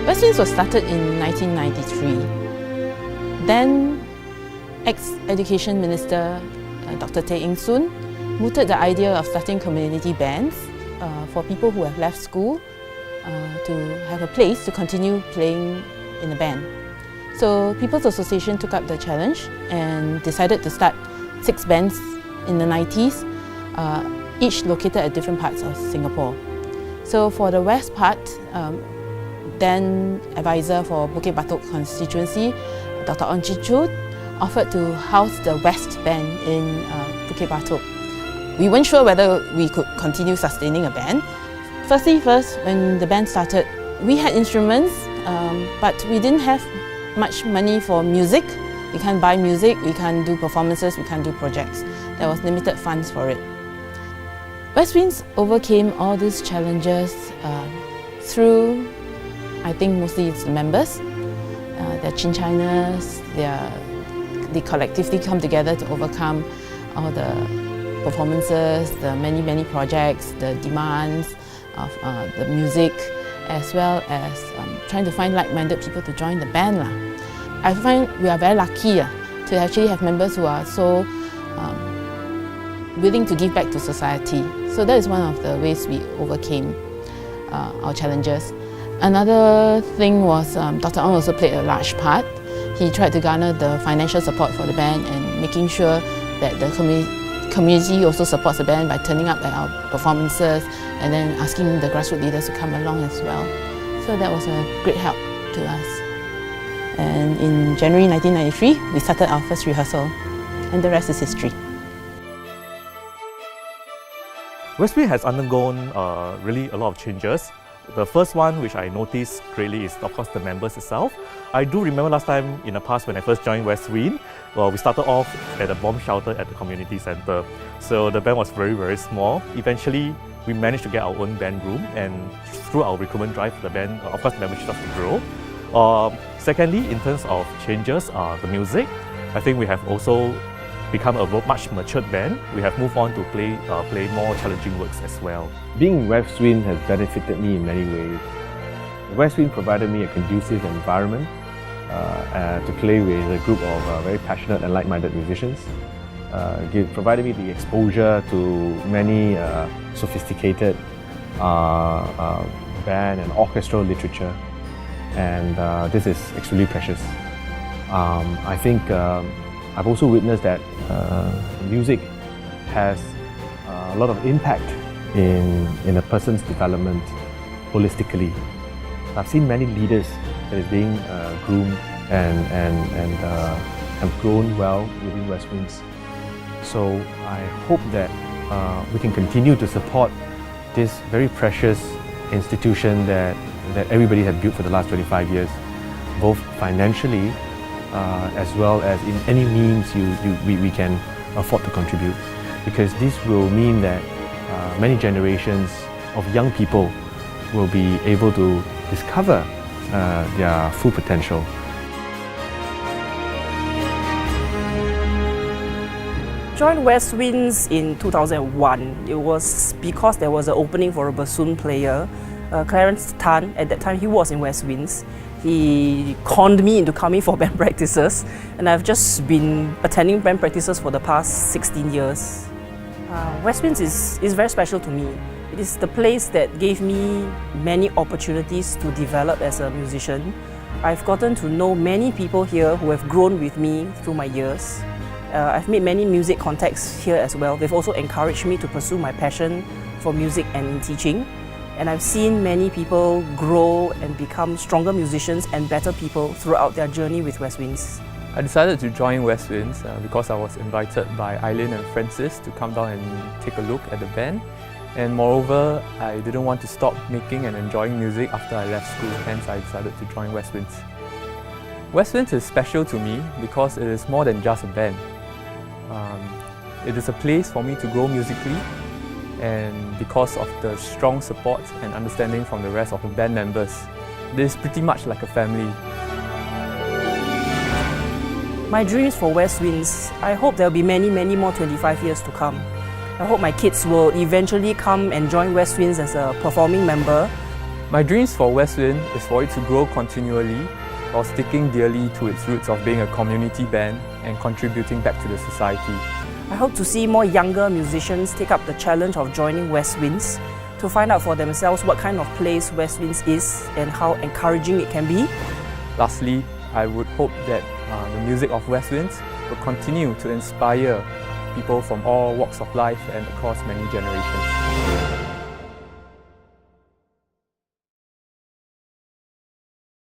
West Winds was started in 1993. Then ex-Education Minister Dr. Tay Eng Soon mooted the idea of starting community bands for people who have left school to have a place to continue playing in a band. So People's Association took up the challenge and decided to start 6 bands in the 90s, each located at different parts of Singapore. So for the west part, then advisor for Bukit Batok constituency, Dr. On Chichut, offered to house the West Band in Bukit Batok. We weren't sure whether we could continue sustaining a band. First, when the band started, we had instruments, but we didn't have much money for music. We can't buy music, we can't do performances, we can't do projects. There was limited funds for it. West Winds overcame all these challenges through, I think mostly it's the members, their chin-chinas, they collectively come together to overcome all the performances, the many projects, the demands of the music, as well as trying to find like-minded people to join the band. I find we are very lucky to actually have members who are so willing to give back to society. So that is one of the ways we overcame our challenges. Another thing was Dr. Ong also played a large part. He tried to garner the financial support for the band and making sure that the community also supports the band by turning up at our performances and then asking the grassroots leaders to come along as well. So that was a great help to us. And in January 1993, we started our first rehearsal, and the rest is history. West Winds has undergone really a lot of changes. The first one which I noticed greatly is of course the members itself. I do remember last time in the past when I first joined West Winds, well, we started off at a bomb shelter at the community centre. So the band was very small. Eventually we managed to get our own band room, and through our recruitment drive, the band, of course the membership started to grow. Secondly, in terms of changes, the music, I think we have also become a much matured band. We have moved on to play more challenging works as well. Being in West Winds has benefited me in many ways. West Winds provided me a conducive environment to play with a group of very passionate and like-minded musicians. Provided me the exposure to many sophisticated band and orchestral literature, and this is extremely precious. I think I've also witnessed that music has a lot of impact in a person's development holistically. I've seen many leaders that is being groomed and have grown well within West Winds. So I hope that we can continue to support this very precious institution that everybody has built for the last 25 years, both financially as well as in any means we can afford to contribute, because this will mean that many generations of young people will be able to discover their full potential. Joined West Winds in 2001. It was because there was an opening for a bassoon player, Clarence Tan. At that time he was in West Winds. He conned me into coming for band practices, and I've just been attending band practices for the past 16 years. West Winds is very special to me. It is the place that gave me many opportunities to develop as a musician. I've gotten to know many people here who have grown with me through my years. I've made many music contacts here as well. They've also encouraged me to pursue my passion for music and teaching. And I've seen many people grow and become stronger musicians and better people throughout their journey with West Winds. I decided to join West Winds because I was invited by Eileen and Francis to come down and take a look at the band. And moreover, I didn't want to stop making and enjoying music after I left school, hence I decided to join West Winds. West Winds is special to me because it is more than just a band. It is a place for me to grow musically, and because of the strong support and understanding from the rest of the band members, it is pretty much like a family. My dreams for West Winds, I hope there will be many more 25 years to come. I hope my kids will eventually come and join West Winds as a performing member. My dreams for West Wind is for it to grow continually while sticking dearly to its roots of being a community band and contributing back to the society. I hope to see more younger musicians take up the challenge of joining West Winds to find out for themselves what kind of place West Winds is and how encouraging it can be. Lastly, I would hope that the music of West Winds will continue to inspire people from all walks of life and across many generations.